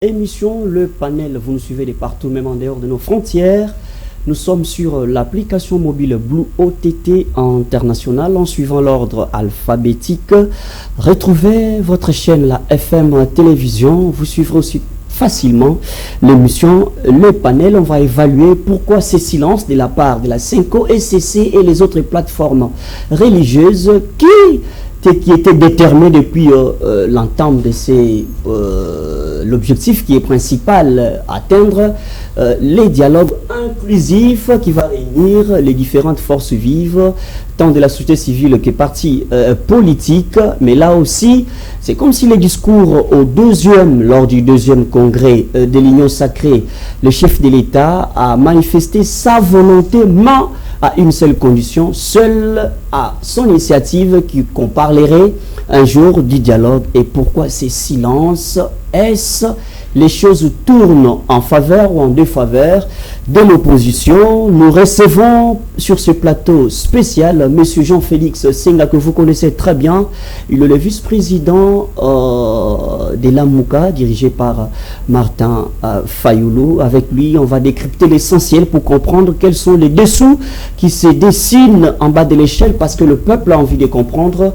Émission Le Panel, vous nous suivez de partout, même en dehors de nos frontières. Nous sommes sur l'application mobile Blue OTT international en suivant l'ordre alphabétique. Retrouvez votre chaîne, la FM Télévision. Vous suivrez aussi facilement l'émission Le Panel. On va évaluer pourquoi ces silences de la part de la Senko, SCC et les autres plateformes religieuses qui était déterminé depuis l'entame de l'objectif qui est principal, atteindre les dialogues inclusifs qui va réunir les différentes forces vives, tant de la société civile que partis politiques. Mais là aussi, c'est comme si les discours lors du deuxième congrès de l'Union sacrée, le chef de l'État a manifesté sa volonté, à une seule condition, seule à son initiative, qu'on parlerait un jour du dialogue. Et pourquoi ces silences? Est-ce les choses tournent en faveur ou en défaveur de l'opposition? Nous recevons sur ce plateau spécial M. Jean-Félix Senga, que vous connaissez très bien. Il est le vice-président de l'AMUCA, dirigé par Martin Fayoulou. Avec lui, on va décrypter l'essentiel pour comprendre quels sont les dessous qui se dessinent en bas de l'échelle, parce que le peuple a envie de comprendre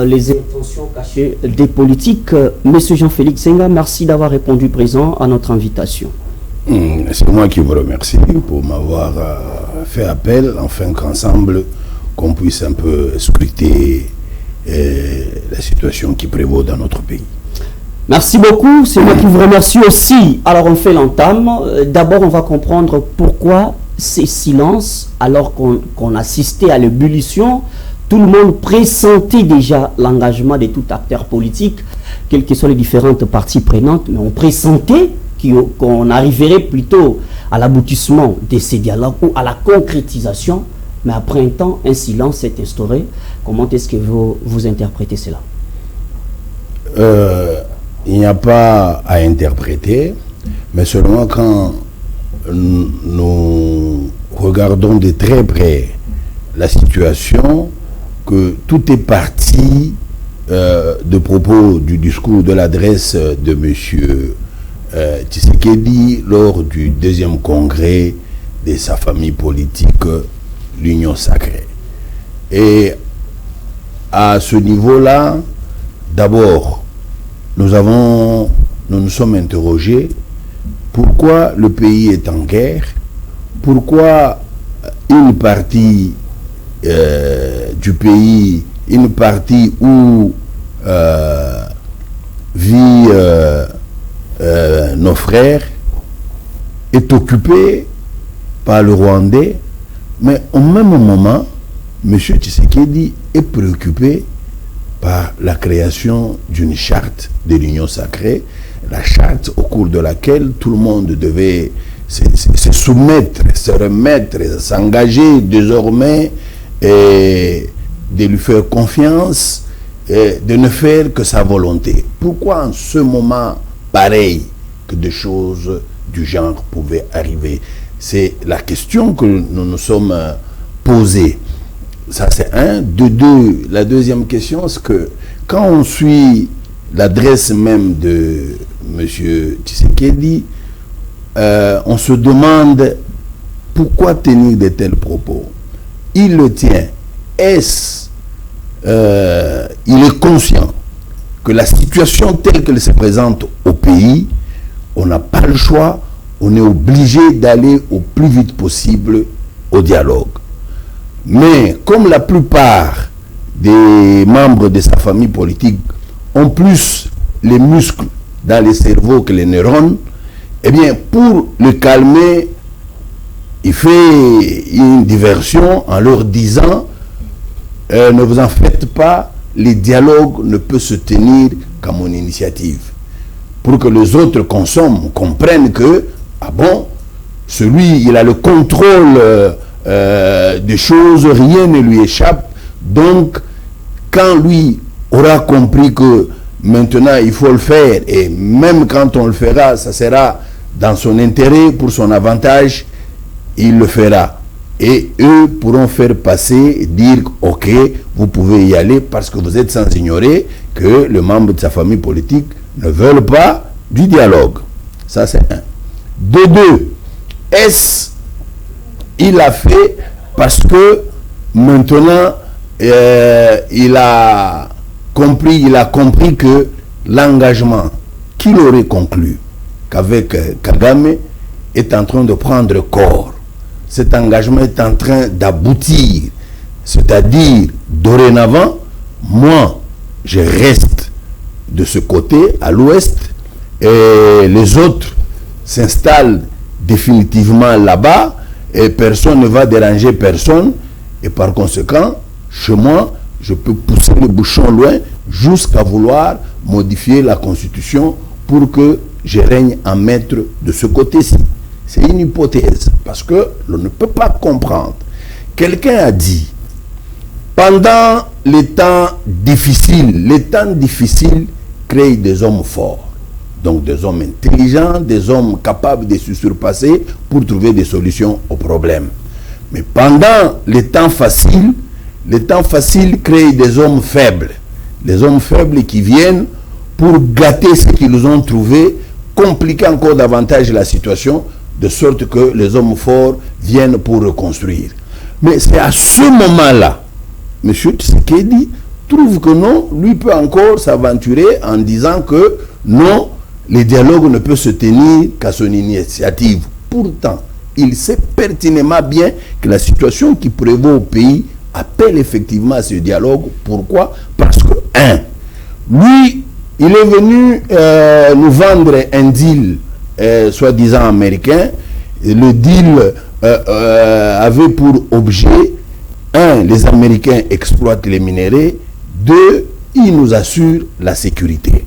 les intentions cachées des politiques. M. Jean-Félix Senga, merci d'avoir répondu présent à notre invitation. C'est moi qui vous remercie pour m'avoir fait appel, afin qu'ensemble, qu'on puisse un peu scruter la situation qui prévaut dans notre pays. Merci beaucoup, c'est moi qui vous remercie aussi. Alors on fait l'entame. D'abord, on va comprendre pourquoi ces silences, alors qu'on assistait à l'ébullition. Tout le monde pressentait déjà l'engagement de tout acteur politique, quelles que soient les différentes parties prenantes, mais on pressentait qu'on arriverait plutôt à l'aboutissement de ces dialogues ou à la concrétisation. Mais après un temps, un silence s'est instauré. Comment est-ce que vous interprétez cela? Il n'y a pas à interpréter, mais seulement quand nous regardons de très près la situation, que tout est parti de propos du discours, de l'adresse de M. Tshisekedi lors du deuxième congrès de sa famille politique, l'Union sacrée. Et à ce niveau-là, d'abord, nous nous sommes interrogés pourquoi le pays est en guerre, pourquoi une partie du pays, une partie où vit nos frères, est occupée par le Rwandais, mais au même moment, M. Tshisekedi est préoccupé par la création d'une charte de l'Union sacrée, la charte au cours de laquelle tout le monde devait se soumettre, se remettre, s'engager désormais et de lui faire confiance et de ne faire que sa volonté. Pourquoi en ce moment pareil que des choses du genre pouvaient arriver? C'est la question que nous nous sommes posées. Ça, c'est un. De deux, la deuxième question, c'est que quand on suit l'adresse même de M. Tshisekedi, on se demande pourquoi tenir de tels propos. Il le tient. Il est conscient que la situation telle qu'elle se présente au pays, on n'a pas le choix, on est obligé d'aller au plus vite possible au dialogue. Mais comme la plupart des membres de sa famille politique ont plus les muscles dans les cerveaux que les neurones, eh bien, pour le calmer, il fait une diversion en leur disant ne vous en faites pas, les dialogues ne peuvent se tenir qu'à mon initiative. Pour que les autres comprennent que, ah bon, celui, il a le contrôle des choses, rien ne lui échappe. Donc, quand lui aura compris que maintenant il faut le faire, et même quand on le fera, ça sera dans son intérêt, pour son avantage, il le fera. Et eux pourront faire passer et dire ok, vous pouvez y aller, parce que vous êtes sans ignorer que les membres de sa famille politique ne veulent pas du dialogue? Ça, c'est un. De deux, est-ce il a fait parce que maintenant il a compris que l'engagement qu'il aurait conclu qu'avec Kagame est en train de prendre corps. Cet engagement est en train d'aboutir. C'est-à-dire, dorénavant, moi, je reste de ce côté, à l'ouest, et les autres s'installent définitivement là-bas, et personne ne va déranger personne, et par conséquent, chez moi, je peux pousser le bouchon loin jusqu'à vouloir modifier la Constitution pour que je règne en maître de ce côté-ci. C'est une hypothèse, parce que l'on ne peut pas comprendre. Quelqu'un a dit, pendant les temps difficiles créent des hommes forts. Donc des hommes intelligents, des hommes capables de se surpasser pour trouver des solutions aux problèmes. Mais pendant les temps faciles créent des hommes faibles. Les hommes faibles qui viennent pour gâter ce qu'ils ont trouvé, compliquer encore davantage la situation, de sorte que les hommes forts viennent pour reconstruire. Mais c'est à ce moment-là, M. Tshisekedi trouve que non, lui peut encore s'aventurer en disant que non, le dialogue ne peut se tenir qu'à son initiative. Pourtant, il sait pertinemment bien que la situation qui prévaut au pays appelle effectivement à ce dialogue. Pourquoi? Parce que, lui, il est venu nous vendre un deal soi-disant américain. Le deal avait pour objet, les Américains exploitent les minéraux, 2, ils nous assurent la sécurité.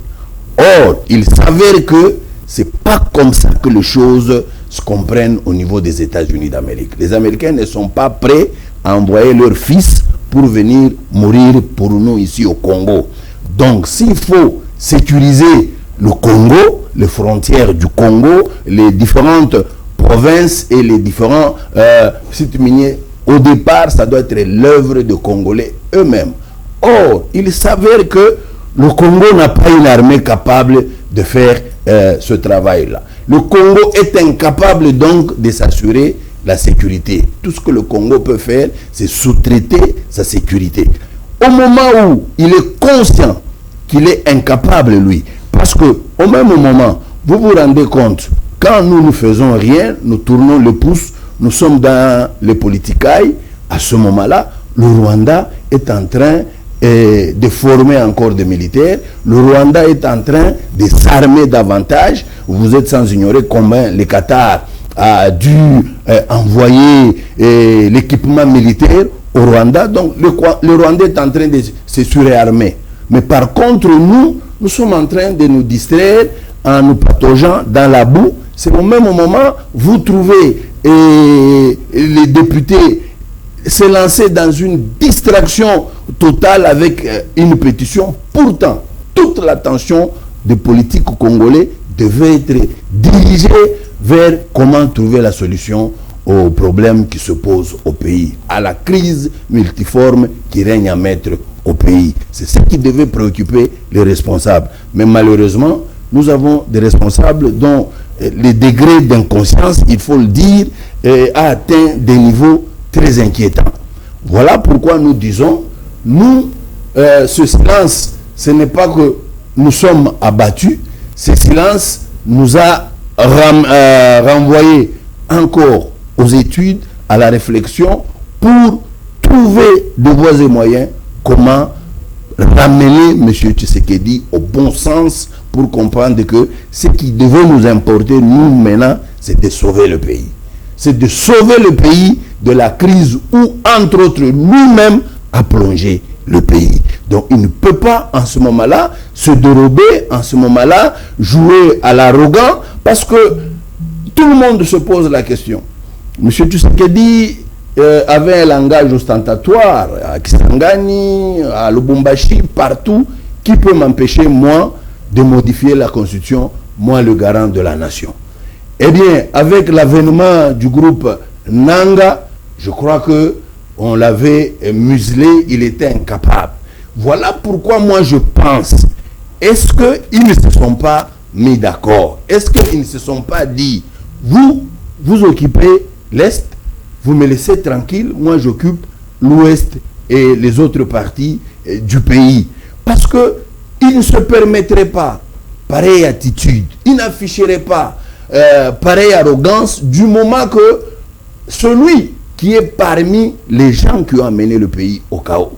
Or, il s'avère que c'est pas comme ça que les choses se comprennent au niveau des États-Unis d'Amérique. Les Américains ne sont pas prêts à envoyer leurs fils pour venir mourir pour nous ici au Congo. Donc, s'il faut sécuriser le Congo, les frontières du Congo, les différentes provinces et les différents sites miniers, au départ, ça doit être l'œuvre des Congolais eux-mêmes. Or, il s'avère que le Congo n'a pas une armée capable de faire ce travail-là. Le Congo est incapable donc de s'assurer la sécurité. Tout ce que le Congo peut faire, c'est sous-traiter sa sécurité. Au moment où il est conscient qu'il est incapable, lui, parce que au même moment, vous vous rendez compte, quand nous ne faisons rien, nous tournons le pouce, nous sommes dans les politicailles, à ce moment-là, le Rwanda est en train de former encore des militaires. Le Rwanda est en train de s'armer davantage. Vous êtes sans ignorer combien le Qatar a dû envoyer l'équipement militaire au Rwanda. Donc le Rwanda est en train de se surarmer. Mais par contre, nous sommes en train de nous distraire en nous pataugeant dans la boue. C'est au même moment, vous trouvez les députés se lancer dans une distraction totale avec une pétition. Pourtant, toute l'attention des politiques congolais devait être dirigée vers comment trouver la solution aux problèmes qui se posent au pays, à la crise multiforme qui règne à maître au pays. C'est ce qui devait préoccuper les responsables. Mais malheureusement, nous avons des responsables dont le degré d'inconscience, il faut le dire, a atteint des niveaux très inquiétants. Voilà pourquoi nous disons, ce silence, ce n'est pas que nous sommes abattus, ce silence nous a renvoyé encore aux études, à la réflexion, pour trouver de voies et moyens comment ramener M. Tshisekedi au bon sens pour comprendre que ce qui devait nous importer, nous maintenant, c'est de sauver le pays. C'est de sauver le pays de la crise où, entre autres, lui-même a plongé le pays. Donc, il ne peut pas, en ce moment-là, se dérober, en ce moment-là, jouer à l'arrogant, parce que tout le monde se pose la question. M. Tshisekedi avait un langage ostentatoire à Kisangani, à Lubumbashi, partout. Qui peut m'empêcher, moi, de modifier la Constitution, moi, le garant de la nation? Eh bien, avec l'avènement du groupe Nanga, je crois que on l'avait muselé, il était incapable. Voilà pourquoi moi je pense, est-ce qu'ils ne se sont pas mis d'accord? Est-ce qu'ils ne se sont pas dit, vous occupez l'Est, vous me laissez tranquille, moi j'occupe l'Ouest et les autres parties du pays? Parce que ils ne se permettraient pas pareille attitude, ils n'afficheraient pas pareille arrogance du moment que celui qui est parmi les gens qui ont amené le pays au chaos.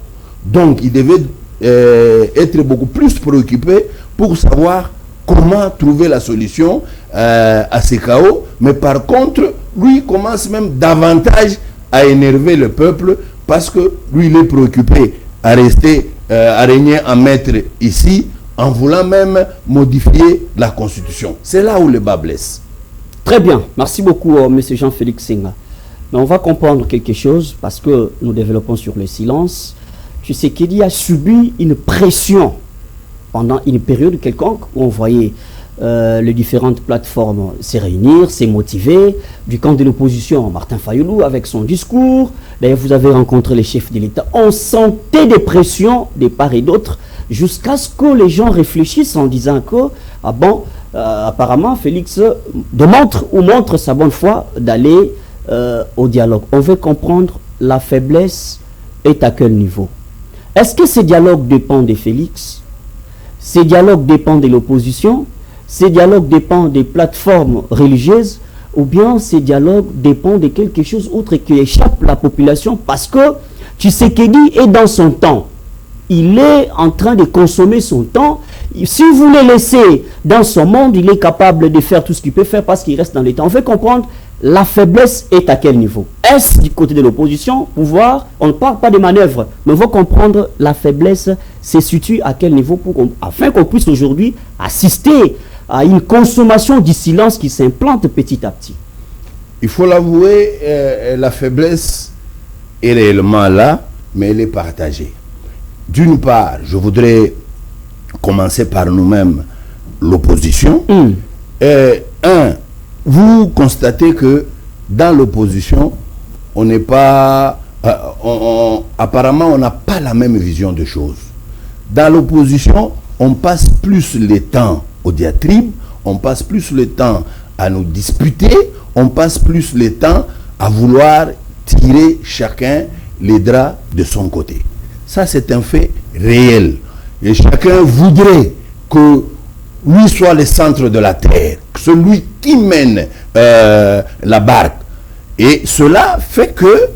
Donc il devait être beaucoup plus préoccupé pour savoir comment trouver la solution à ces chaos. Mais par contre, lui commence même davantage à énerver le peuple parce que lui, il est préoccupé à rester, à régner en maître ici, en voulant même modifier la Constitution. C'est là où le bas blesse. Très bien. Merci beaucoup, M. Jean-Félix Senga. Mais on va comprendre quelque chose parce que nous développons sur le silence. Tshisekedi a subi une pression pendant une période quelconque où on voyait les différentes plateformes se réunir, se motiver. Du camp de l'opposition, Martin Fayulu avec son discours. D'ailleurs, vous avez rencontré les chefs de l'État. On sentait des pressions de part et d'autre jusqu'à ce que les gens réfléchissent en disant que, ah bon, apparemment, Félix montre sa bonne foi d'aller au dialogue. On veut comprendre la faiblesse est à quel niveau. Est-ce que ce dialogue dépend de Félix? Ce dialogue dépend de l'opposition? Ce dialogue dépend des plateformes religieuses? Ou bien ce dialogue dépend de quelque chose autre qui échappe à la population? Parce que Tshisekedi est dans son temps. Il est en train de consommer son temps. Si vous le laissez dans son monde, il est capable de faire tout ce qu'il peut faire parce qu'il reste dans l'État. On fait comprendre la faiblesse est à quel niveau. Est-ce du côté de l'opposition, pouvoir? On ne parle pas de manœuvre, mais on va comprendre la faiblesse se situe à quel niveau afin qu'on puisse aujourd'hui assister à une consommation du silence qui s'implante petit à petit. Il faut l'avouer, la faiblesse est réellement là, mais elle est partagée. D'une part, je voudrais commencer par nous-mêmes, l'opposition. Vous constatez que dans l'opposition, on n'est pas... apparemment, on n'a pas la même vision des choses. Dans l'opposition, on passe plus le temps aux diatribes, on passe plus le temps à nous disputer, on passe plus le temps à vouloir tirer chacun les draps de son côté. Ça, c'est un fait réel. Et chacun voudrait que lui soit le centre de la terre, celui qui mène la barque. Et cela fait que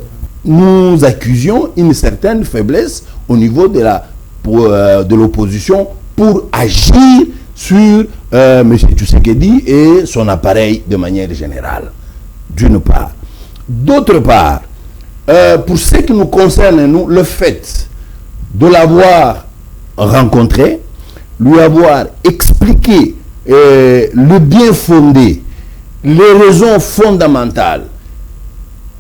nous accusions une certaine faiblesse au niveau de l'opposition pour agir sur M. Tshisekedi et son appareil de manière générale, d'une part. D'autre part, pour ce qui nous concerne, nous, le fait de l'avoir rencontré, lui avoir expliqué le bien fondé, les raisons fondamentales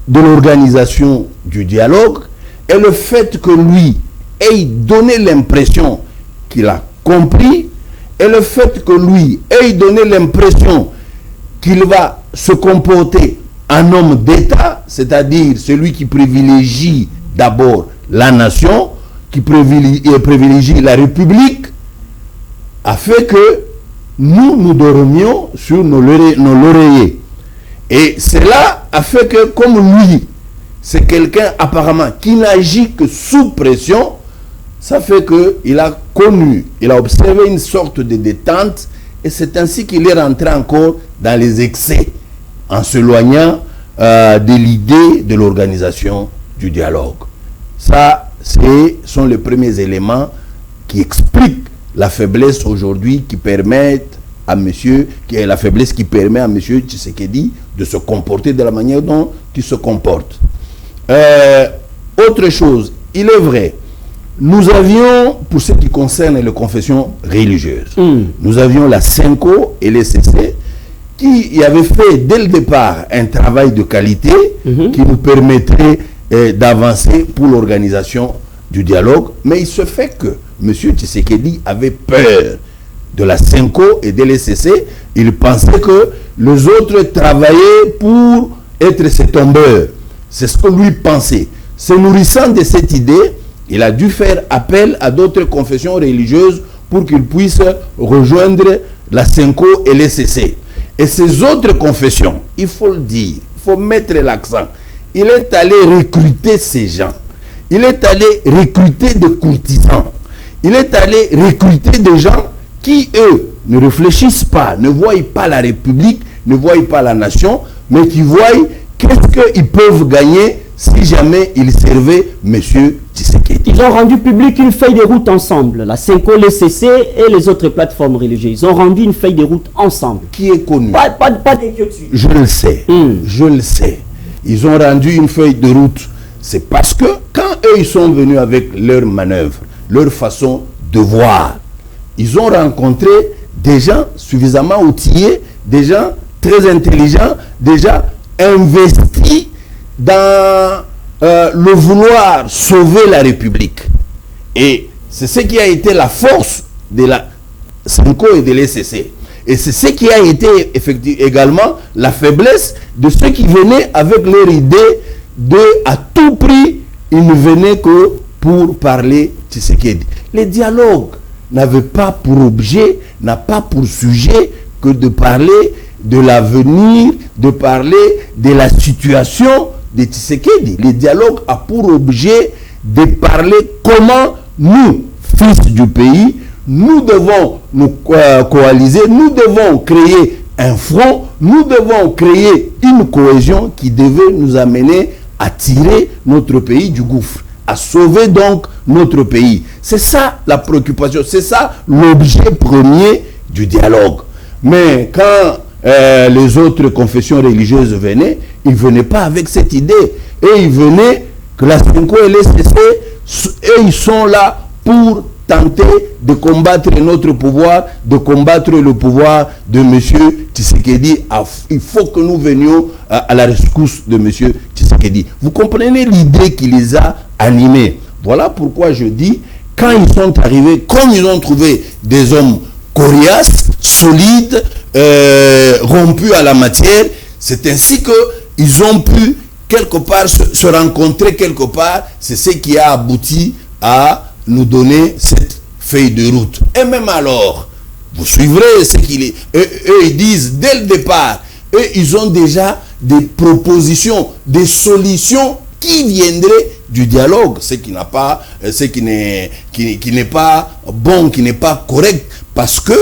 de l'organisation du dialogue et le fait que lui ait donné l'impression qu'il a compris et le fait que lui ait donné l'impression qu'il va se comporter en homme d'État, c'est-à-dire celui qui privilégie d'abord la nation, qui privilégie la République, a fait que nous dormions sur nos lauriers. Et cela a fait que, comme lui, c'est quelqu'un apparemment qui n'agit que sous pression, ça fait qu'il a observé une sorte de détente, et c'est ainsi qu'il est rentré encore dans les excès, en s'éloignant de l'idée de l'organisation du dialogue. Ça, ce sont les premiers éléments qui expliquent la faiblesse aujourd'hui qui permettent à la faiblesse qui permet à M. Tshisekedi de se comporter de la manière dont il se comporte. Autre chose, il est vrai, nous avions, pour ce qui concerne les confessions religieuses, nous avions la CENCO et les CC qui avaient fait dès le départ un travail de qualité qui nous permettrait d'avancer pour l'organisation du dialogue, mais il se fait que M. Tshisekedi avait peur de la CENCO et de l'ECC. Il pensait que les autres travaillaient pour être ses tombeurs. C'est ce que lui pensait. Se nourrissant de cette idée, il a dû faire appel à d'autres confessions religieuses pour qu'ils puissent rejoindre la Senko et l'ECC. Et ces autres confessions, il faut le dire, il faut mettre l'accent. Il est allé recruter ces gens. Il est allé recruter des courtisans. Il est allé recruter des gens qui, eux, ne réfléchissent pas, ne voient pas la République, ne voient pas la nation, mais qui voient qu'est-ce qu'ils peuvent gagner si jamais ils servaient M. Tshisekedi. Ils ont rendu public une feuille de route ensemble, la Senko, le CC et les autres plateformes religieuses. Ils ont rendu une feuille de route ensemble. Qui est connue. Pas d'inquiétude. Je le sais. Je le sais. Ils ont rendu une feuille de route. C'est parce que quand eux, ils sont venus avec leur manœuvre, leur façon de voir, ils ont rencontré des gens suffisamment outillés, des gens très intelligents, déjà investis dans le vouloir sauver la République. Et c'est ce qui a été la force de la Senko et de l'ECC. Et c'est ce qui a été effectivement également la faiblesse de ceux qui venaient avec leur idée de, à tout prix, ils ne venaient que pour parler Tshisekedi. Les dialogues n'avaient pas pour objet, n'a pas pour sujet que de parler de l'avenir, de parler de la situation de Tshisekedi. Les dialogues a pour objet de parler comment nous, fils du pays, nous devons nous coaliser, nous devons créer un front, nous devons créer une cohésion qui devait nous amener à tirer notre pays du gouffre, à sauver donc notre pays. C'est ça la préoccupation, c'est ça l'objet premier du dialogue. Mais quand les autres confessions religieuses venaient, ils ne venaient pas avec cette idée. Et ils venaient que la Senko et l'ECC, et ils sont là pour tenter de combattre notre pouvoir, de combattre le pouvoir de M. Tshisekedi. Il faut que nous venions à la rescousse de M. Tshisekedi. Vous comprenez l'idée qui les a animés. Voilà pourquoi je dis, quand ils sont arrivés, comme ils ont trouvé des hommes coriaces, solides, rompus à la matière, c'est ainsi qu'ils ont pu quelque part se rencontrer quelque part. C'est ce qui a abouti à nous donner cette feuille de route. Et même alors, vous suivrez ce qu'il est. Eux, ils disent dès le départ, eux, ils ont déjà des propositions, des solutions qui viendraient du dialogue, ce qui n'a pas, ce qui n'est pas bon, qui n'est pas correct, parce que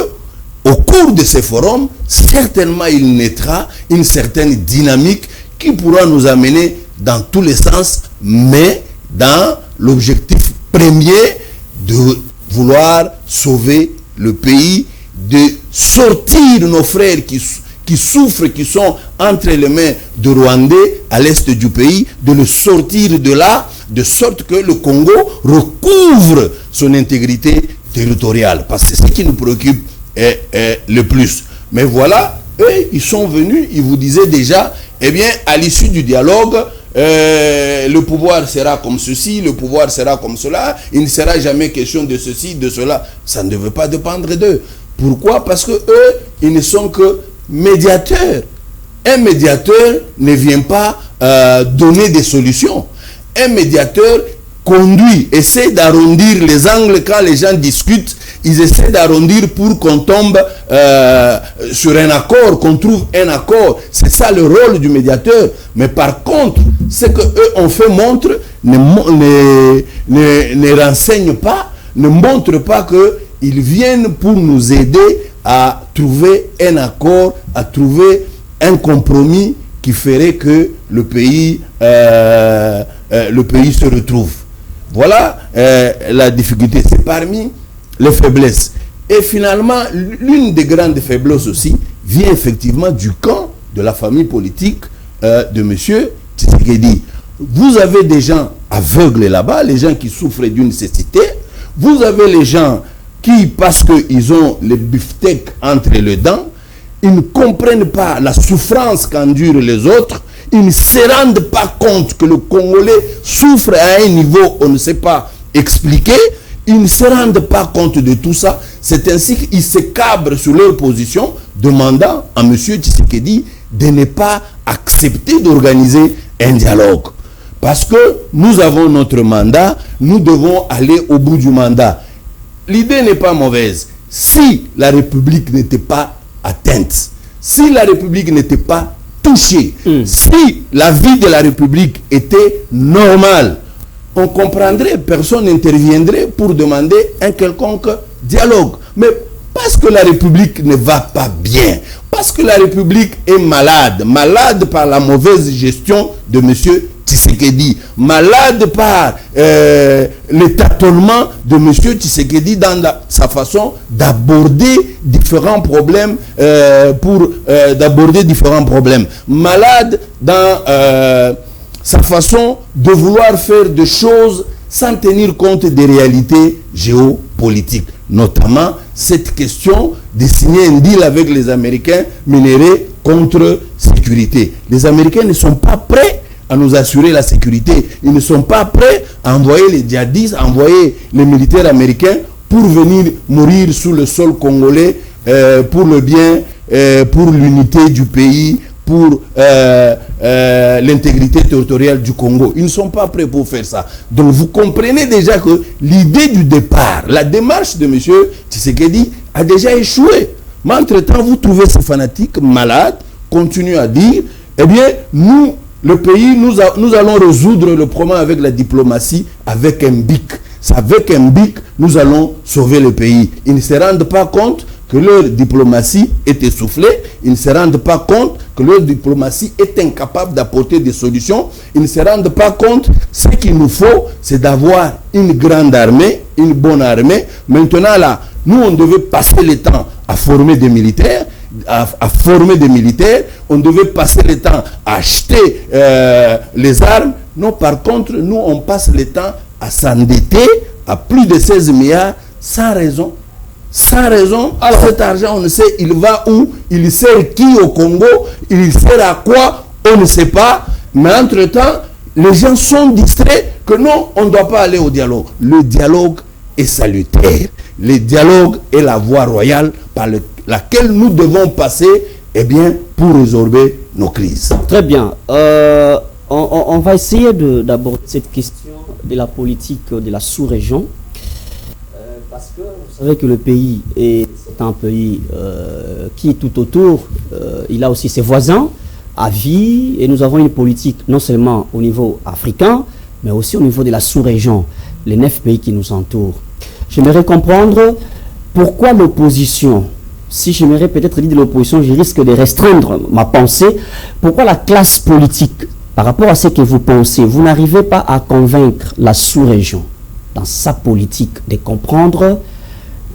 au cours de ces forums, certainement il naîtra une certaine dynamique qui pourra nous amener dans tous les sens, mais dans l'objectif premier de vouloir sauver le pays, de sortir nos frères qui souffrent, qui sont entre les mains de Rwandais à l'est du pays, de le sortir de là, de sorte que le Congo recouvre son intégrité territoriale. Parce que c'est ce qui nous préoccupe le plus. Mais voilà, eux, ils sont venus, ils vous disaient déjà, eh bien, à l'issue du dialogue, le pouvoir sera comme ceci, le pouvoir sera comme cela, il ne sera jamais question de ceci, de cela. Ça ne devait pas dépendre d'eux. Pourquoi? Parce que eux, ils ne sont que médiateurs. Un médiateur ne vient pas donner des solutions. Un médiateur conduit, essaie d'arrondir les angles quand les gens discutent. Ils essaient d'arrondir pour qu'on tombe sur un accord, qu'on trouve un accord. C'est ça le rôle du médiateur. Mais par contre, ce qu'eux ont fait montre ne renseigne pas, ne montre pas qu'ils viennent pour nous aider à trouver un accord, à trouver un compromis qui ferait que le pays se retrouve. Voilà la difficulté. C'est parmi les faiblesses. Et finalement, l'une des grandes faiblesses aussi vient effectivement du camp de la famille politique de M. Tshisekedi. Vous avez des gens aveugles là-bas, les gens qui souffrent d'une cécité. Vous avez les gens qui, parce qu'ils ont les beefsteaks entre les dents, ils ne comprennent pas la souffrance qu'endurent les autres. Ils ne se rendent pas compte que le Congolais souffre à un niveau on ne sait pas expliquer. Ils ne se rendent pas compte de tout ça. C'est ainsi qu'ils se cabrent sur leur position, demandant à M. Tshisekedi de ne pas accepter d'organiser un dialogue. Parce que nous avons notre mandat, nous devons aller au bout du mandat. L'idée n'est pas mauvaise. si la République n'était pas atteinte, si la République n'était pas touchée, si la vie de la République était normale, on comprendrait, personne n'interviendrait pour demander un quelconque dialogue. Mais parce que la République ne va pas bien, parce que la République est malade, malade par la mauvaise gestion de M. Tshisekedi, malade par le tâtonnement de M. Tshisekedi dans sa façon d'aborder différents problèmes, malade dans sa façon de vouloir faire des choses sans tenir compte des réalités géopolitiques, notamment cette question de signer un deal avec les Américains minérés contre sécurité. Les Américains ne sont pas prêts à nous assurer la sécurité. Ils ne sont pas prêts à envoyer les djihadistes, à envoyer les militaires américains pour venir mourir sous le sol congolais pour le bien, pour l'unité du pays, pour l'intégrité territoriale du Congo. Ils ne sont pas prêts pour faire ça. Donc vous comprenez déjà que l'idée du départ, la démarche de M. Tshisekedi a déjà échoué. Mais entre-temps, vous trouvez ces fanatiques malades, continuent à dire, eh bien, nous, le pays, nous allons résoudre le problème avec la diplomatie, avec un bic. Avec un bic, nous allons sauver le pays. Ils ne se rendent pas compte que leur diplomatie est essoufflée. Ils ne se rendent pas compte que leur diplomatie est incapable d'apporter des solutions. Ils ne se rendent pas compte. Ce qu'il nous faut, c'est d'avoir une grande armée, une bonne armée. Maintenant, là, nous, on devait passer le temps à former des militaires. On devait passer le temps à acheter les armes. Non, par contre, nous, on passe le temps à s'endetter à plus de 16 milliards sans raison. Sans raison. Alors, cet argent, on ne sait, il va où, il sert qui au Congo, il sert à quoi, on ne sait pas. Mais entre-temps, les gens sont distraits que non, on ne doit pas aller au dialogue. Le dialogue est salutaire. Le dialogue est la voie royale par laquelle nous devons passer, eh bien, pour résorber nos crises. Très bien. On va essayer d'aborder cette question de la politique de la sous-région. Parce que vous savez que le pays c'est un pays qui est tout autour. Il a aussi ses voisins à vie. Et nous avons une politique non seulement au niveau africain, mais aussi au niveau de la sous-région. Les 9 pays qui nous entourent. J'aimerais comprendre pourquoi l'opposition, si j'aimerais peut-être dire de l'opposition, je risque de restreindre ma pensée, pourquoi la classe politique, par rapport à ce que vous pensez, vous n'arrivez pas à convaincre la sous-région, dans sa politique, de comprendre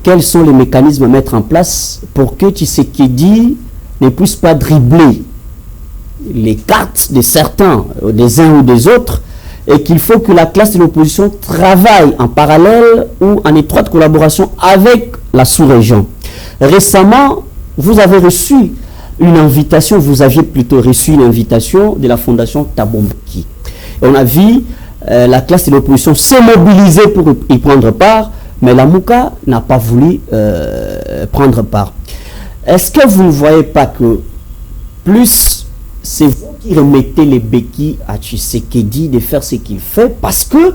quels sont les mécanismes à mettre en place pour que Tshisekedi ne puisse pas dribbler les cartes de certains, des uns ou des autres, et qu'il faut que la classe de l'opposition travaille en parallèle ou en étroite collaboration avec la sous-région. Récemment, vous avez reçu une invitation, vous aviez plutôt reçu une invitation de la fondation Thabo Mbeki. Et on a vu la classe de l'opposition se mobiliser pour y prendre part, mais la Mouka n'a pas voulu prendre part. Est-ce que vous ne voyez pas que plus c'est vous qui remettez les béquilles à Tshisekedi de faire ce qu'il fait, parce que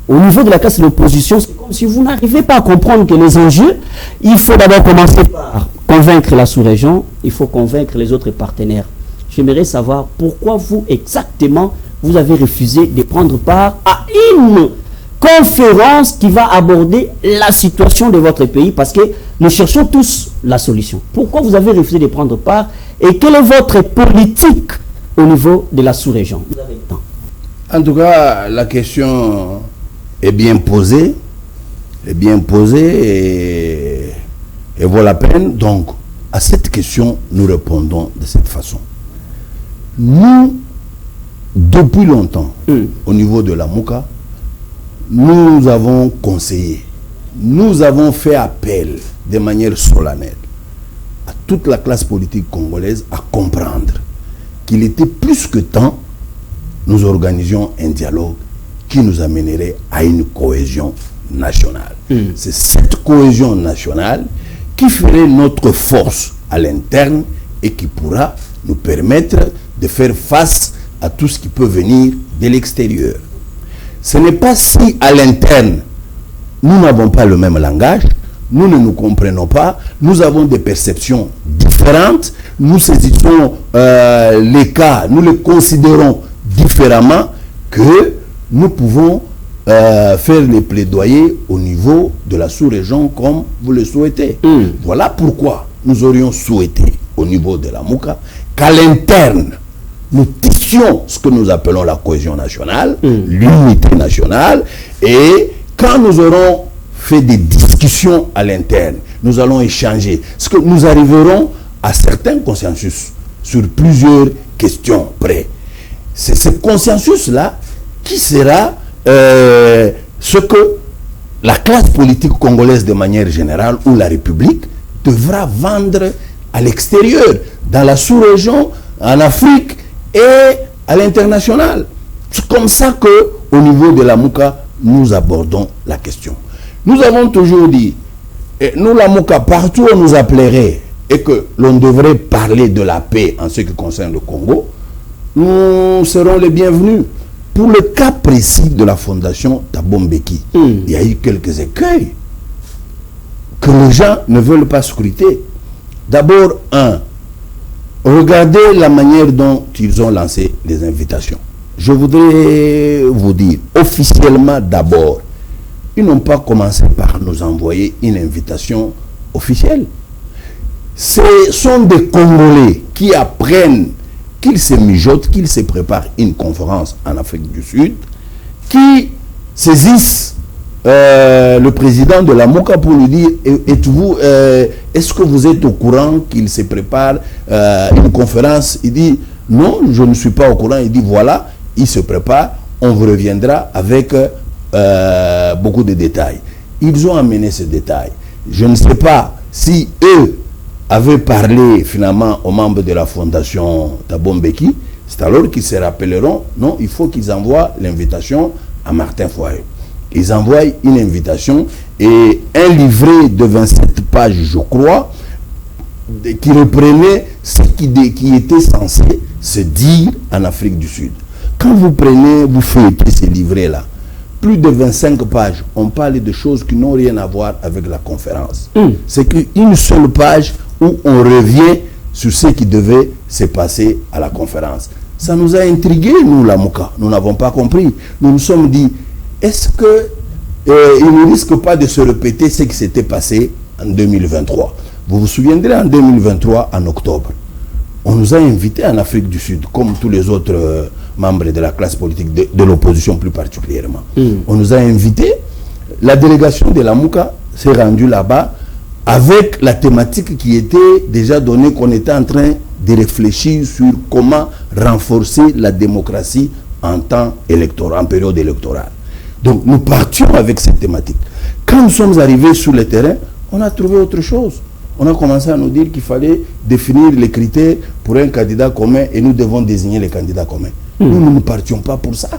au niveau de la classe de l'opposition, c'est comme si vous n'arrivez pas à comprendre que les enjeux, il faut d'abord commencer par convaincre la sous-région, il faut convaincre les autres partenaires. J'aimerais savoir pourquoi vous exactement vous avez refusé de prendre part à une conférence qui va aborder la situation de votre pays, parce que nous cherchons tous la solution. Pourquoi vous avez refusé de prendre part et quelle est votre politique au niveau de la sous-région? Vous avez le temps. En tout cas, la question est bien posée. Et vaut la peine. Donc, à cette question, nous répondons de cette façon. Nous, depuis longtemps, au niveau de la Mouka, nous avons conseillé, nous avons fait appel de manière solennelle à toute la classe politique congolaise à comprendre qu'il était plus que temps nous organisions un dialogue qui nous amènerait à une cohésion nationale. C'est cette cohésion nationale qui ferait notre force à l'interne et qui pourra nous permettre de faire face à tout ce qui peut venir de l'extérieur. Ce n'est pas si à l'interne nous n'avons pas le même langage, nous ne nous comprenons pas, nous avons des perceptions différentes, nous saisissons les cas, nous les considérons différemment, que nous pouvons faire les plaidoyers au niveau de la sous-région comme vous le souhaitez. Voilà pourquoi nous aurions souhaité au niveau de la MOUCA qu'à l'interne, nous tissions ce que nous appelons la cohésion nationale, l'unité nationale, et quand nous aurons fait des discussions à l'interne, nous allons échanger, parce que nous arriverons à certains consensus sur plusieurs questions près. C'est ce consensus-là qui sera ce que la classe politique congolaise de manière générale ou la République devra vendre à l'extérieur, dans la sous-région, en Afrique et à l'international. C'est comme ça que, au niveau de la MOUCA, nous abordons la question. Nous avons toujours dit, nous la MOUCA, partout où on nous appellerait et que l'on devrait parler de la paix en ce qui concerne le Congo, nous serons les bienvenus. Pour le cas précis de la fondation Thabo Mbeki, il y a eu quelques écueils que les gens ne veulent pas scruter. D'abord, regardez la manière dont ils ont lancé les invitations. Je voudrais vous dire, officiellement d'abord, ils n'ont pas commencé par nous envoyer une invitation officielle. Ce sont des Congolais qui apprennent qu'ils se mijotent, qu'ils se préparent une conférence en Afrique du Sud, qui saisissent le président de la MOUCA pour lui dire, est-ce que vous êtes au courant qu'il se prépare une conférence? Il dit, non, je ne suis pas au courant. Il dit, voilà, il se prépare, on vous reviendra avec beaucoup de détails. Ils ont amené ces détails. Je ne sais pas si eux avaient parlé finalement aux membres de la fondation Thabo Mbeki, c'est alors qu'ils se rappelleront, non, il faut qu'ils envoient l'invitation à Martin Fayulu. Ils envoient une invitation et un livret de 27 pages, je crois, qui reprenait ce qui était censé se dire en Afrique du Sud. Quand vous feuilletez ces livrets-là, plus de 25 pages, on parle de choses qui n'ont rien à voir avec la conférence. C'est qu'une seule page où on revient sur ce qui devait se passer à la conférence. Ça nous a intrigués, nous, la MOUCA. Nous n'avons pas compris. Nous nous sommes dit, est-ce que il ne risque pas de se répéter ce qui s'était passé en 2023? Vous vous souviendrez, en 2023, en octobre, on nous a invités en Afrique du Sud, comme tous les autres membres de la classe politique, de l'opposition plus particulièrement. On nous a invités, la délégation de la MOUCA s'est rendue là-bas avec la thématique qui était déjà donnée, qu'on était en train de réfléchir sur comment renforcer la démocratie en temps électoral, en période électorale. Donc nous partions avec cette thématique. Quand nous sommes arrivés sur le terrain, on a trouvé autre chose. On a commencé à nous dire qu'il fallait définir les critères pour un candidat commun et nous devons désigner les candidats communs. Nous ne partions pas pour ça.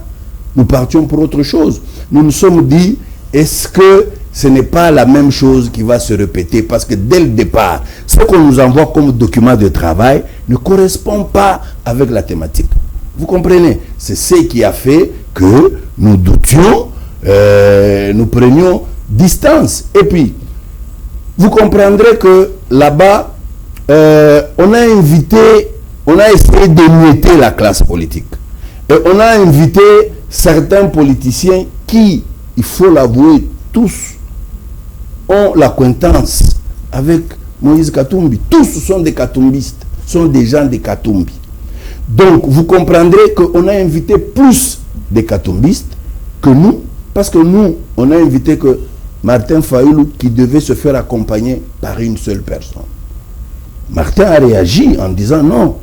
Nous partions pour autre chose. Nous nous sommes dit, est-ce que ce n'est pas la même chose qui va se répéter? Parce que dès le départ, ce qu'on nous envoie comme document de travail ne correspond pas avec la thématique. Vous comprenez? C'est ce qui a fait que nous doutions, nous prenions distance. Et puis, vous comprendrez que là-bas, on a essayé d'émietter la classe politique. Et on a invité certains politiciens qui, il faut l'avouer, tous ont l'acquaintance avec Moïse Katumbi. Tous sont des Katumbistes, sont des gens de Katumbi. Donc, vous comprendrez qu'on a invité plus des Katumbistes que nous, parce que nous, on a invité que Martin Fayulu qui devait se faire accompagner par une seule personne. Martin a réagi en disant non,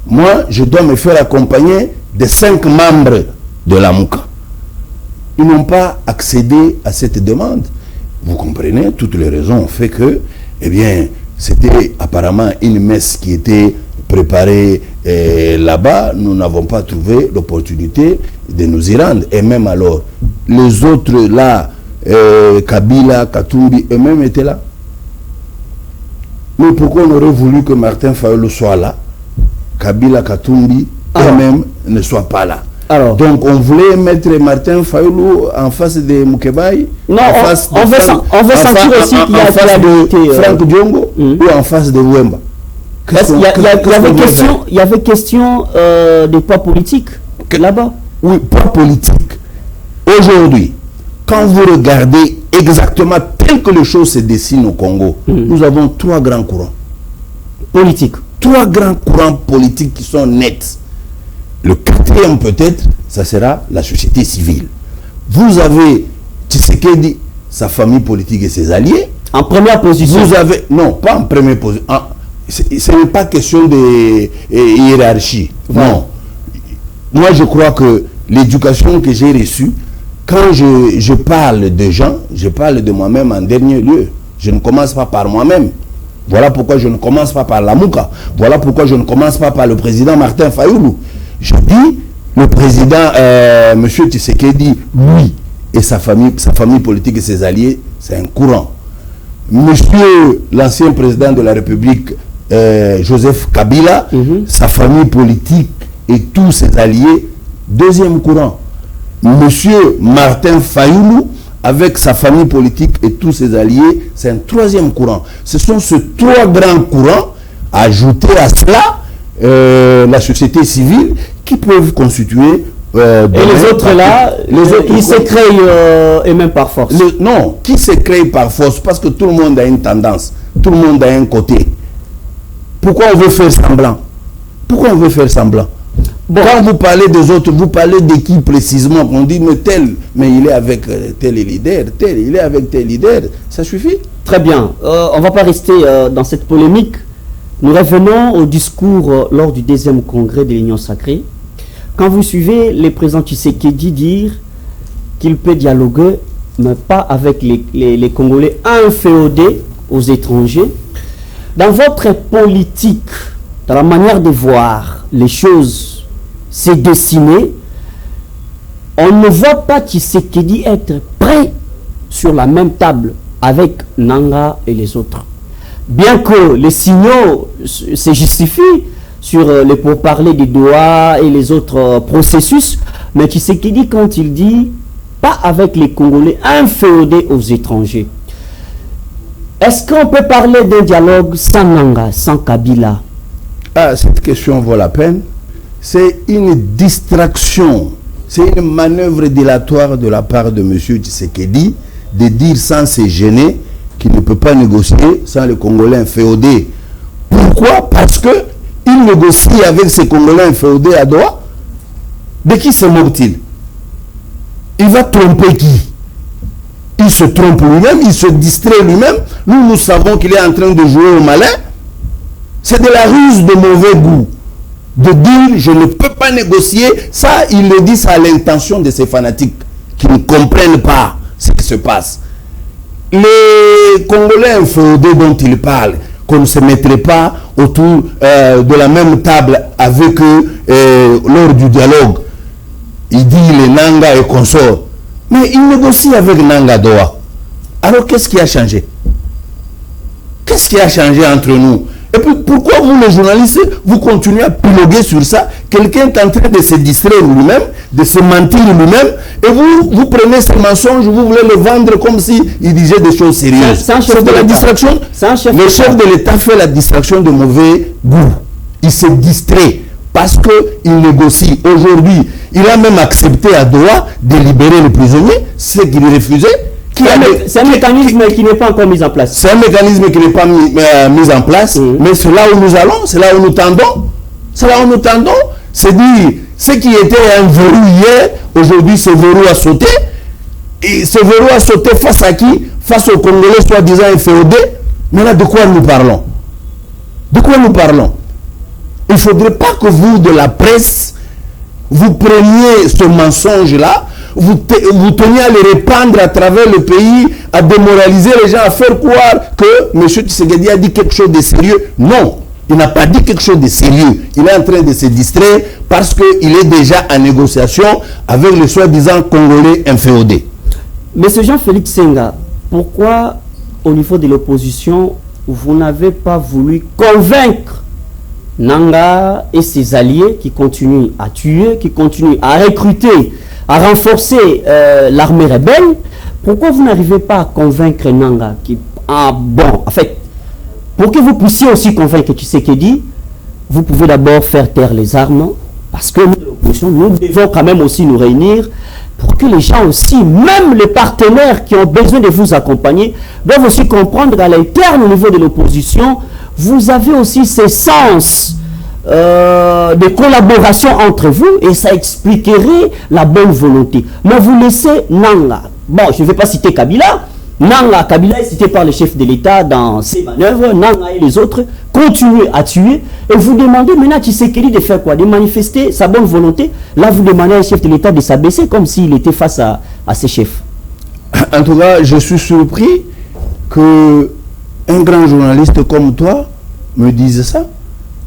moi je dois me faire accompagner des 5 membres de la MOUCA. Ils n'ont pas accédé à cette demande. Vous comprenez, toutes les raisons ont fait que, eh bien, c'était apparemment une messe qui était préparée là-bas. Nous n'avons pas trouvé l'opportunité de nous y rendre. Et même alors, les autres là, Kabila, Katumbi, eux-mêmes étaient là. Mais pourquoi on aurait voulu que Martin Fayulu soit là, Kabila, Katumbi, eux-mêmes ne soient pas là? Alors, donc on voulait mettre Martin Fayoulou en face de Moukebaï, non, en face on veut sentir aussi qu'il y a de Franck Diongo ou en face de Wemba. Il y avait question de poids politique là-bas. Oui, poids politique. Aujourd'hui, quand vous regardez exactement tel que les choses se dessinent au Congo, nous avons 3 grands courants politiques. 3 grands courants politiques qui sont nets. Le 4e peut-être, ça sera la société civile. Vous avez Tshisekedi, sa famille politique et ses alliés. En première position. Vous avez, non, pas en première position. Ce n'est pas question de hiérarchie. Voilà. Non. Moi, je crois que l'éducation que j'ai reçue, quand je parle de gens, je parle de moi-même en dernier lieu. Je ne commence pas par moi-même. Voilà pourquoi je ne commence pas par la Mouka. Voilà pourquoi je ne commence pas par le président Martin Fayoulou. Je dis, le président M. Tshisekedi, lui et sa famille politique et ses alliés, c'est un courant. Monsieur l'ancien président de la République, Joseph Kabila, sa famille politique et tous ses alliés, 2e courant. Monsieur Martin Fayoulou, avec sa famille politique et tous ses alliés, c'est un 3e courant. Ce sont ces 3 grands courants, ajoutés à cela, la société civile, qui peuvent constituer... et les autres là, ils se créent et même par force. Non, qui se créent par force, parce que tout le monde a une tendance, tout le monde a un côté. Pourquoi on veut faire semblant? Pourquoi on veut faire semblant? Bon. Quand vous parlez des autres, vous parlez de qui précisément? On dit, mais tel, mais il est avec tel leader, tel, il est avec tel leader. Ça suffit? Très bien. On ne va pas rester dans cette polémique. Nous revenons au discours lors du 2e congrès de l'Union sacrée. Quand vous suivez les présidents Tshisekedi dire qu'il peut dialoguer, mais pas avec les Congolais inféodés aux étrangers, dans votre politique, dans la manière de voir les choses se dessiner, on ne voit pas Tshisekedi être prêt sur la même table avec Nanga et les autres. Bien que les signaux se justifient sur les pourparlers des Doha et les autres processus, mais Tshisekedi, quand il dit pas avec les Congolais inféodés aux étrangers, est-ce qu'on peut parler d'un dialogue sans Nanga, sans Kabila? Cette question vaut la peine. C'est une distraction, c'est une manœuvre dilatoire de la part de M. Tshisekedi de dire sans se gêner qu'il ne peut pas négocier sans les Congolais inféodés. Pourquoi? Parce que il négocie avec ces Congolais inféodés à Doha. De qui se moque-t-il? Il va tromper qui? Il se trompe lui-même, il se distrait lui-même. Nous savons qu'il est en train de jouer au malin. C'est de la ruse de mauvais goût. De dire, je ne peux pas négocier. Ça, il le dit, ça à l'intention de ces fanatiques qui ne comprennent pas ce qui se passe. Les Congolais inféodés dont il parle, qu'on ne se mettrait pas autour de la même table avec eux lors du dialogue. Il dit les Nanga et consorts. Mais il négocie avec Nanga Doha. Alors qu'est-ce qui a changé? Qu'est-ce qui a changé entre nous? Et puis pourquoi vous les journalistes, vous continuez à piloguer sur ça? Quelqu'un est en train de se distraire lui-même, de se mentir lui-même, et vous prenez ce mensonge, vous voulez le vendre comme s'il disait des choses sérieuses. C'est de la distraction. Le chef de l'État fait la distraction de mauvais goût. Il se distrait parce qu'il négocie. Aujourd'hui, il a même accepté à Doha de libérer les prisonniers, ce qu'il refusait. C'est un mécanisme qui n'est pas encore mis en place. C'est un mécanisme qui n'est pas mis en place, mais c'est là où nous allons, c'est là où nous tendons. C'est là où nous tendons. C'est dire, ce qui était un verrou hier, aujourd'hui ce verrou a sauté. Et ce verrou a sauté face à qui? Face aux Congolais soi-disant inféodés. Mais là, de quoi nous parlons? De quoi nous parlons? Il ne faudrait pas que vous, de la presse, vous preniez ce mensonge-là, vous teniez à le répandre à travers le pays, à démoraliser les gens, à faire croire que M. Tshisekedi a dit quelque chose de sérieux. Non, il n'a pas dit quelque chose de sérieux. Il est en train de se distraire parce qu'il est déjà en négociation avec le soi-disant Congolais inféodés. Monsieur Jean-Félix Senga, pourquoi au niveau de l'opposition, vous n'avez pas voulu convaincre Nanga et ses alliés qui continuent à tuer, qui continuent à recruter, à renforcer l'armée rebelle. Pourquoi vous n'arrivez pas à convaincre Nanga qui, en fait, pour que vous puissiez aussi convaincre Tshisekedi, vous pouvez d'abord faire taire les armes, parce que nous devons quand même aussi nous réunir pour que les gens aussi, même les partenaires qui ont besoin de vous accompagner, doivent aussi comprendre qu'à l'interne, au niveau de l'opposition, vous avez aussi ces sens de collaboration entre vous et ça expliquerait la bonne volonté. Mais vous laissez Nanga. Bon, je ne vais pas citer Kabila. Kabila est cité par le chef de l'État dans ses manœuvres. Nanga et les autres continuent à tuer. Et vous demandez maintenant Tshisekedi de faire quoi? De manifester sa bonne volonté. Là, vous demandez à un chef de l'État de s'abaisser comme s'il était face à ses chefs. En tout cas, je suis surpris que un grand journaliste comme toi me dise ça.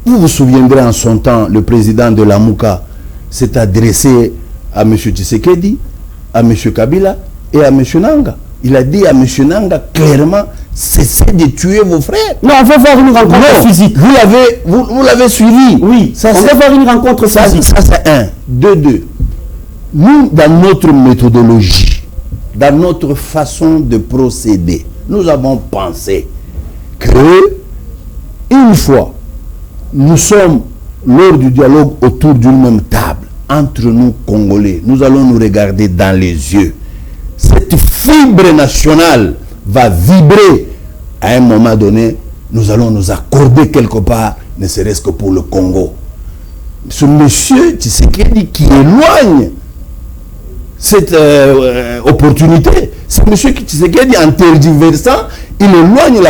Vous vous souviendrez en son temps, le président de la Mouka s'est adressé à M. Tshisekedi, à M. Kabila et à M. Nanga. Il a dit à M. Nanga clairement, cessez de tuer vos frères. Non, on va voir une rencontre physique. Vous l'avez suivi. Oui, ça, on va voir une rencontre physique. Ça c'est un. Deux. Nous, dans notre méthodologie, dans notre façon de procéder, nous avons pensé que une fois nous sommes lors du dialogue autour d'une même table, entre nous Congolais, nous allons nous regarder dans les yeux. Cette fibre nationale va vibrer. À un moment donné, nous allons nous accorder quelque part, ne serait-ce que pour le Congo. Ce monsieur Tshisekedi qui éloigne cette opportunité, ce monsieur Tshisekedi en tergiversant, il éloigne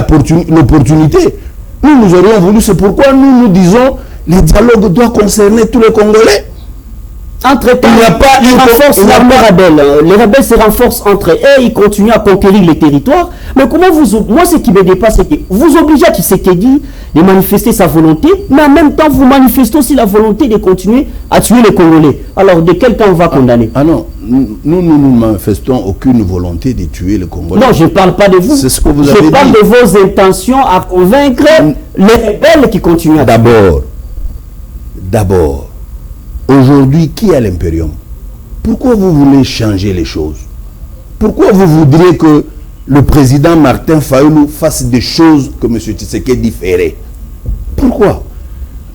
l'opportunité. Nous aurions voulu, c'est pourquoi nous disons le dialogue doit concerner tous les Congolais. Entre-temps, ils renforcent l'armée rebelle. Les rebelles se renforcent entre eux, ils continuent à conquérir les territoires. Mais comment moi, ce qui me dépasse, c'est que vous obligez à Tshisekedi de manifester sa volonté, mais en même temps, vous manifestez aussi la volonté de continuer à tuer les Congolais. Alors, de quel camp on va condamner? Non, nous manifestons aucune volonté de tuer les Congolais. Non, je ne parle pas de vous. C'est ce que vous avez dit. Je parle de vos intentions à convaincre les rebelles qui continuent à tuer. D'abord, aujourd'hui, qui a l'impérium? Pourquoi vous voulez changer les choses? Pourquoi vous voudriez que le président Martin Fayulu fasse des choses que M. Tshisekedi ferait? Pourquoi?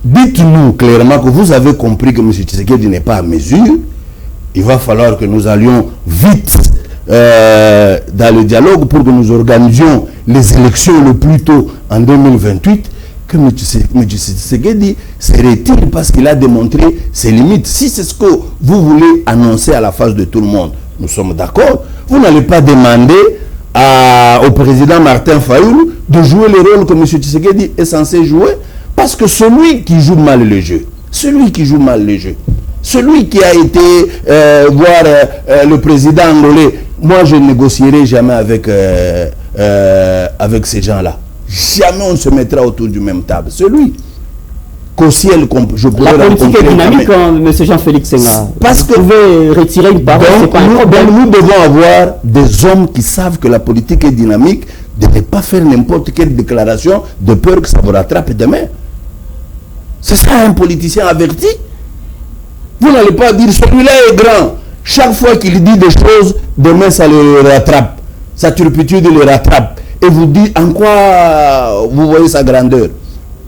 Dites-nous clairement que vous avez compris que M. Tshisekedi n'est pas à mesure. Il va falloir que nous allions vite dans le dialogue pour que nous organisions les élections le plus tôt en 2028. Que M. Tshisekedi se retire parce qu'il a démontré ses limites. Si c'est ce que vous voulez annoncer à la face de tout le monde, nous sommes d'accord. Vous n'allez pas demander au président Martin Fayulu de jouer le rôle que M. Tshisekedi est censé jouer, parce que celui qui joue mal le jeu, celui qui a été voir le président angolais, moi je ne négocierai jamais avec ces gens-là. Jamais on se mettra autour du même table. Celui qu'au ciel, je pourrais la politique est dynamique, M. Jean-Félix Senghor. Parce que vous pouvez retirer une parole. Nous devons avoir des hommes qui savent que la politique est dynamique, de ne pas faire n'importe quelle déclaration de peur que ça vous rattrape demain. C'est ça un politicien averti. Vous n'allez pas dire celui-là est grand. Chaque fois qu'il dit des choses, demain ça le rattrape. Sa turpitude le rattrape. Et vous dites en quoi vous voyez sa grandeur.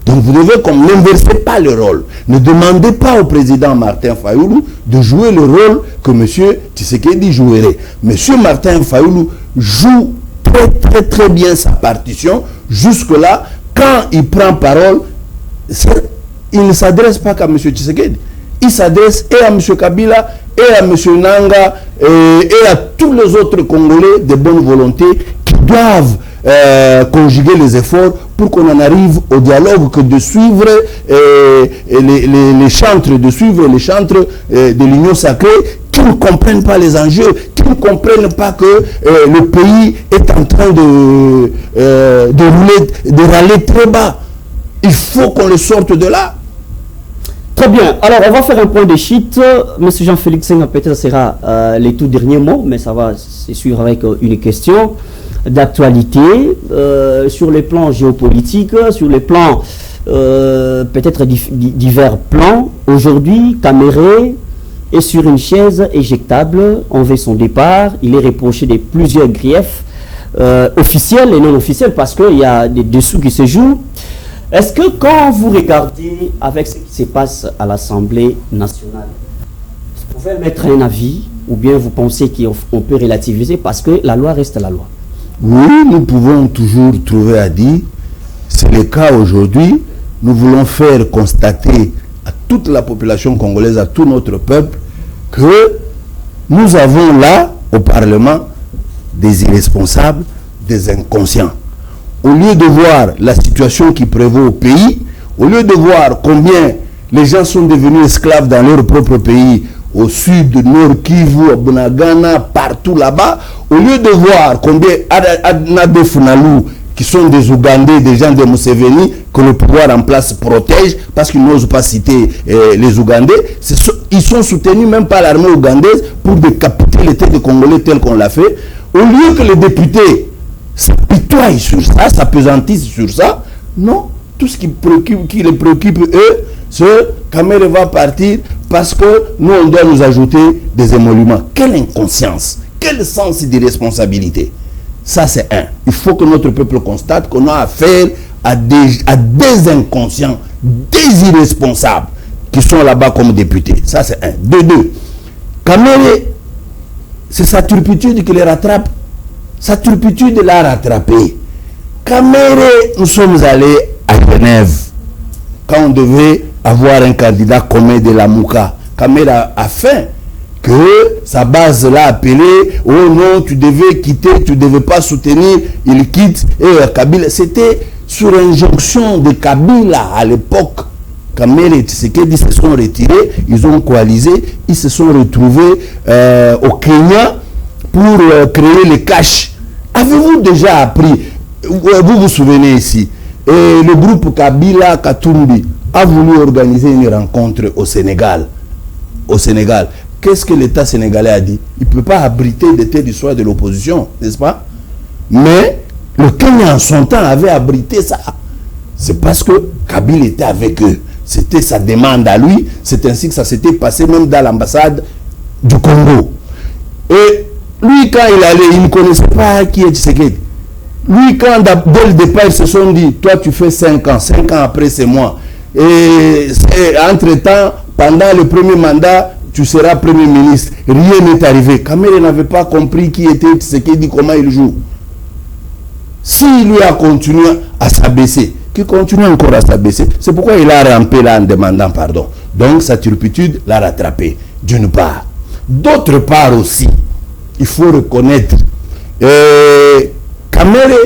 Donc vous devez comme n'inversez pas le rôle. Ne demandez pas au président Martin Fayulu de jouer le rôle que M. Tshisekedi jouerait. M. Martin Fayulu joue très bien sa partition. Jusque-là, quand il prend parole, il ne s'adresse pas qu'à M. Tshisekedi. Il s'adresse et à M. Kabila, et à M. Nanga, et à tous les autres Congolais de bonne volonté qui doivent conjuguer les efforts pour qu'on en arrive au dialogue, que de suivre les chantres, de l'Union sacrée, qui ne comprennent pas les enjeux, qui ne comprennent pas que le pays est en train de râler très bas. Il faut qu'on le sorte de là. Très bien. Alors, on va faire un point de shit. Monsieur Jean-Félix Senghor, peut-être ce sera les tout derniers mots, mais ça va se suivre avec une question d'actualité sur les plans géopolitiques, sur les plans peut-être divers plans. Aujourd'hui, Kamere est sur une chaise éjectable. On veut son départ. Il est reproché de plusieurs griefs officiels et non officiels parce qu'il y a des dessous qui se jouent. Est-ce que quand vous regardez avec ce qui se passe à l'Assemblée nationale, vous pouvez mettre un avis ou bien vous pensez qu'on peut relativiser parce que la loi reste la loi? Oui, nous pouvons toujours trouver à dire. C'est le cas aujourd'hui. Nous voulons faire constater à toute la population congolaise, à tout notre peuple, que nous avons là, au Parlement, des irresponsables, des inconscients. Au lieu de voir la situation qui prévaut au pays, au lieu de voir combien les gens sont devenus esclaves dans leur propre pays, au sud, nord Kivu, à Bunagana, partout là-bas, au lieu de voir combien Adnado Funalou, qui sont des Ougandais, des gens de Museveni, que le pouvoir en place protège, parce qu'ils n'osent pas citer les Ougandais, ils sont soutenus même par l'armée ougandaise pour décapiter l'État des Congolais tel qu'on l'a fait. Au lieu que les députés s'apitoient sur ça, s'appesantissent sur ça, non, tout ce qui les préoccupe eux, c'est Kamere va partir parce que nous on doit nous ajouter des émoluments. Quelle inconscience, quel sens d'irresponsabilité. Ça c'est un. Il faut que notre peuple constate qu'on a affaire à des inconscients, des irresponsables qui sont là-bas comme députés. Ça c'est un. Deux. Kamere, c'est sa turpitude qui les rattrape. Sa turpitude l'a rattrapé. Kamere, nous sommes allés à Genève quand on devait avoir un candidat commun de la Mouka. Kamere a faim que sa base l'a appelé. Oh non, tu devais quitter, tu ne devais pas soutenir. Il quitte. Et Kabila, c'était sur injonction de Kabila à l'époque. Kamere et Tshisekedi se sont retirés, ils ont coalisé, ils se sont retrouvés au Kenya pour créer les caches. Avez-vous déjà appris, vous vous souvenez ici, le groupe Kabila Katumbi a voulu organiser une rencontre au Sénégal. Au Sénégal. Qu'est-ce que l'État sénégalais a dit? Il ne peut pas abriter des territoires de l'opposition, n'est-ce pas? Mais le Kenya en son temps avait abrité ça. C'est parce que Kabila était avec eux. C'était sa demande à lui. C'est ainsi que ça s'était passé même dans l'ambassade du Congo. Et lui, quand il allait, il ne connaissait pas qui est Tshisekedi. Lui, quand dès le départ, ils se sont dit, toi tu fais 5 ans, 5 ans après c'est moi. Et entre-temps, pendant le premier mandat, tu seras Premier ministre. Rien n'est arrivé. Kamere n'avait pas compris qui était Tshisekedi, comment il joue. S'il lui a continué à s'abaisser, qu'il continue encore à s'abaisser, c'est pourquoi il a rampé là en demandant pardon. Donc sa turpitude l'a rattrapé, d'une part. D'autre part aussi, il faut reconnaître Kamere,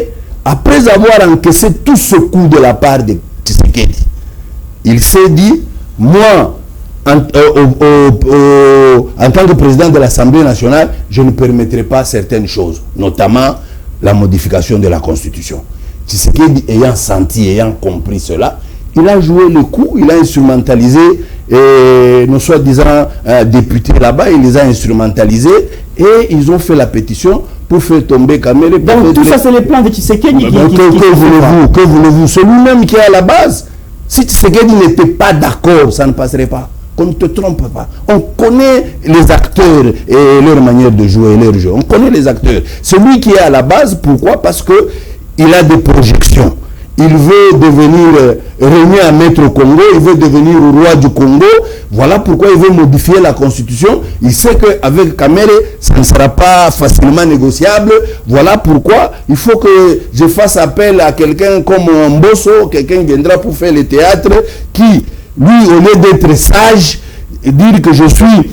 après avoir encaissé tout ce coup de la part de Tshisekedi, il s'est dit, moi, en tant que président de l'Assemblée nationale, je ne permettrai pas certaines choses, notamment la modification de la Constitution. Tshisekedi ayant senti, ayant compris cela, il a joué le coup, il a instrumentalisé nos soi-disant députés là-bas, il les a instrumentalisés et ils ont fait la pétition pour faire tomber Kamere. Donc tout ça c'est le plan de Tshisekedi. Que voulez-vous? C'est lui-même qui est à la base. Si Tshisekedi n'était pas d'accord, ça ne passerait pas. Qu'on ne te trompe pas. On connaît les acteurs et leur manière de jouer, leur jeu. On connaît les acteurs. Celui qui est à la base, pourquoi? Parce que il a des projections. Il veut devenir régner à maître au Congo, il veut devenir roi du Congo. Voilà pourquoi il veut modifier la constitution. Il sait qu'avec Kamere, ça ne sera pas facilement négociable. Voilà pourquoi il faut que je fasse appel à quelqu'un comme Mbosso, quelqu'un qui viendra pour faire le théâtre, qui, lui, au lieu d'être sage, et dire que je suis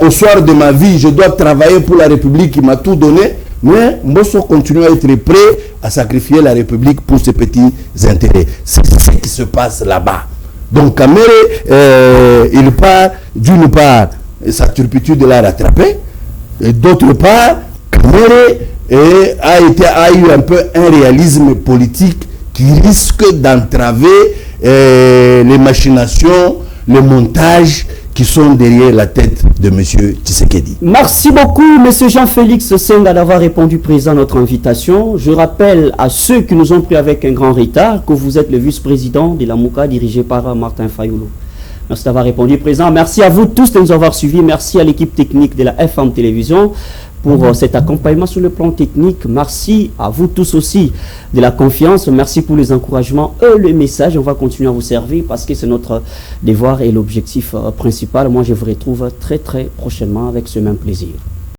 au soir de ma vie, je dois travailler pour la République qui m'a tout donné. Mais Mbosso continue à être prêt à sacrifier la République pour ses petits intérêts. C'est ce qui se passe là-bas. Donc Kamere, il part, d'une part, sa turpitude l'a rattrapé, et d'autre part, Kamere a eu un peu un réalisme politique qui risque d'entraver les machinations, le montage qui sont derrière la tête de M. Tshisekedi. Merci beaucoup, M. Jean-Félix Senga, d'avoir répondu présent à notre invitation. Je rappelle à ceux qui nous ont pris avec un grand retard que vous êtes le vice-président de la MOUCA dirigé par Martin Fayoulou. Merci d'avoir répondu présent. Merci à vous tous de nous avoir suivis. Merci à l'équipe technique de la FM Télévision pour cet accompagnement sur le plan technique. Merci à vous tous aussi de la confiance. Merci pour les encouragements et le message. On va continuer à vous servir parce que c'est notre devoir et l'objectif principal. Moi, je vous retrouve très très prochainement avec ce même plaisir.